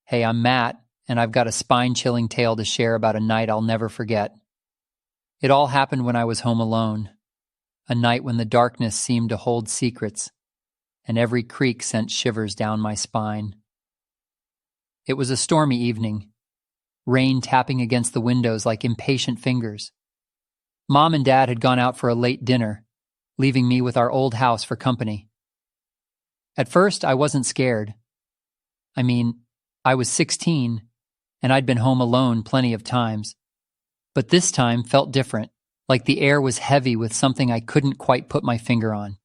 Hey, I'm Matt, and I've got a spine-chilling tale to share about a night I'll never forget. It all happened when I was home alone, a night when the darkness seemed to hold secrets, and every creak sent shivers down my spine. It was a stormy evening, rain tapping against the windows like impatient fingers. Mom and Dad had gone out for a late dinner, leaving me with our old house for company. At first, I wasn't scared. I was 16, and I'd been home alone plenty of times. But this time felt different, like the air was heavy with something I couldn't quite put my finger on.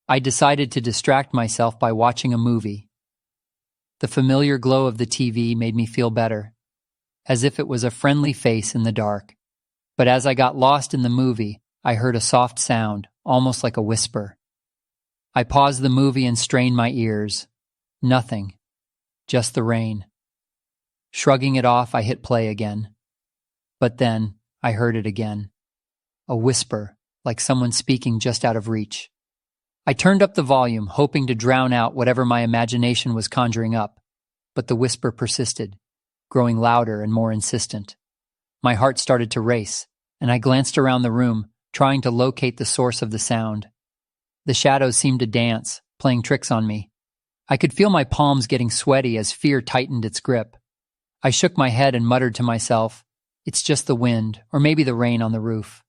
I decided to distract myself by watching a movie. The familiar glow of the TV made me feel better, as if it was a friendly face in the dark. But as I got lost in the movie, I heard a soft sound, almost like a whisper. I paused the movie and strained my ears. Nothing. Just the rain. Shrugging it off, I hit play again. But then, I heard it again. A whisper, like someone speaking just out of reach. I turned up the volume, hoping to drown out whatever my imagination was conjuring up. But the whisper persisted, growing louder and more insistent. My heart started to race, and I glanced around the room, trying to locate the source of the sound. The shadows seemed to dance, playing tricks on me. I could feel my palms getting sweaty as fear tightened its grip. I shook my head and muttered to myself, "It's just the wind, or maybe the rain on the roof."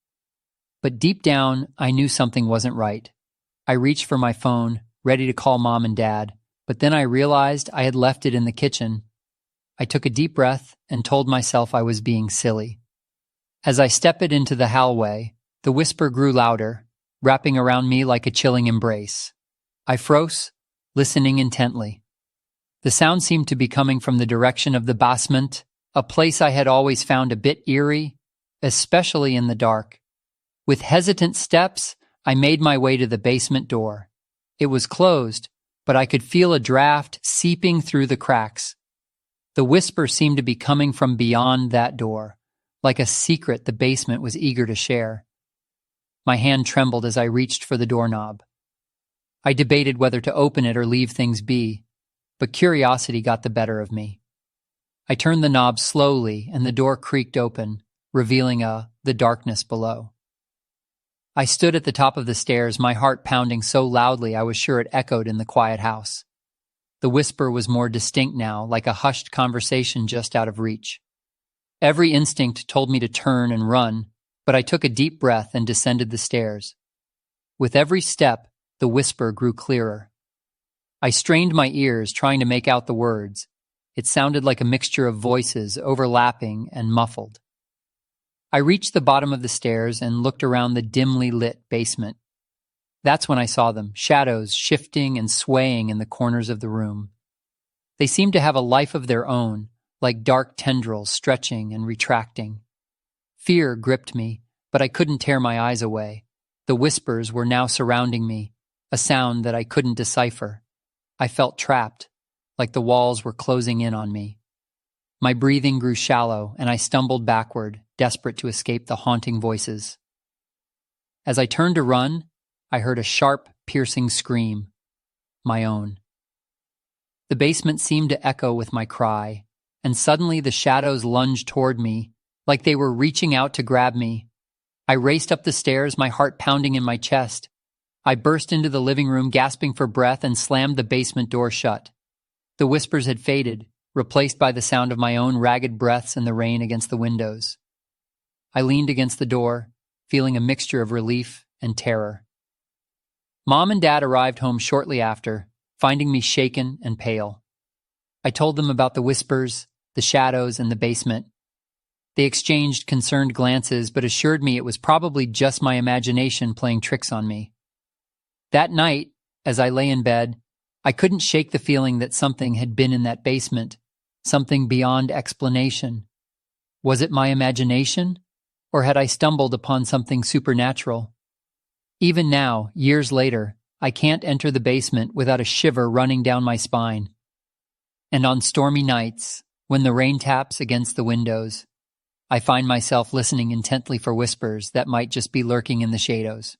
But deep down, I knew something wasn't right. I reached for my phone, ready to call Mom and Dad, but then I realized I had left it in the kitchen. I took a deep breath and told myself I was being silly. As I stepped into the hallway, the whisper grew louder, wrapping around me like a chilling embrace. I froze, listening intently. The sound seemed to be coming from the direction of the basement, a place I had always found a bit eerie, especially in the dark. With hesitant steps, I made my way to the basement door. It was closed, but I could feel a draft seeping through the cracks. The whisper seemed to be coming from beyond that door, like a secret the basement was eager to share. My hand trembled as I reached for the doorknob. I debated whether to open it or leave things be, but curiosity got the better of me. I turned the knob slowly and the door creaked open, revealing the darkness below. I stood at the top of the stairs, my heart pounding so loudly I was sure it echoed in the quiet house. The whisper was more distinct now, like a hushed conversation just out of reach. Every instinct told me to turn and run, but I took a deep breath and descended the stairs. With every step, the whisper grew clearer. I strained my ears, trying to make out the words. It sounded like a mixture of voices, overlapping and muffled. I reached the bottom of the stairs and looked around the dimly lit basement. That's when I saw them, shadows shifting and swaying in the corners of the room. They seemed to have a life of their own, like dark tendrils stretching and retracting. Fear gripped me, but I couldn't tear my eyes away. The whispers were now surrounding me, a sound that I couldn't decipher. I felt trapped, like the walls were closing in on me. My breathing grew shallow, and I stumbled backward, desperate to escape the haunting voices. As I turned to run, I heard a sharp, piercing scream. My own. The basement seemed to echo with my cry, and suddenly the shadows lunged toward me, like they were reaching out to grab me. I raced up the stairs, my heart pounding in my chest. I burst into the living room, gasping for breath, and slammed the basement door shut. The whispers had faded, replaced by the sound of my own ragged breaths and the rain against the windows. I leaned against the door, feeling a mixture of relief and terror. Mom and Dad arrived home shortly after, finding me shaken and pale. I told them about the whispers, the shadows, and the basement. They exchanged concerned glances, but assured me it was probably just my imagination playing tricks on me. That night, as I lay in bed, I couldn't shake the feeling that something had been in that basement, something beyond explanation. Was it my imagination, or had I stumbled upon something supernatural? Even now, years later, I can't enter the basement without a shiver running down my spine. And on stormy nights, when the rain taps against the windows, I find myself listening intently for whispers that might just be lurking in the shadows.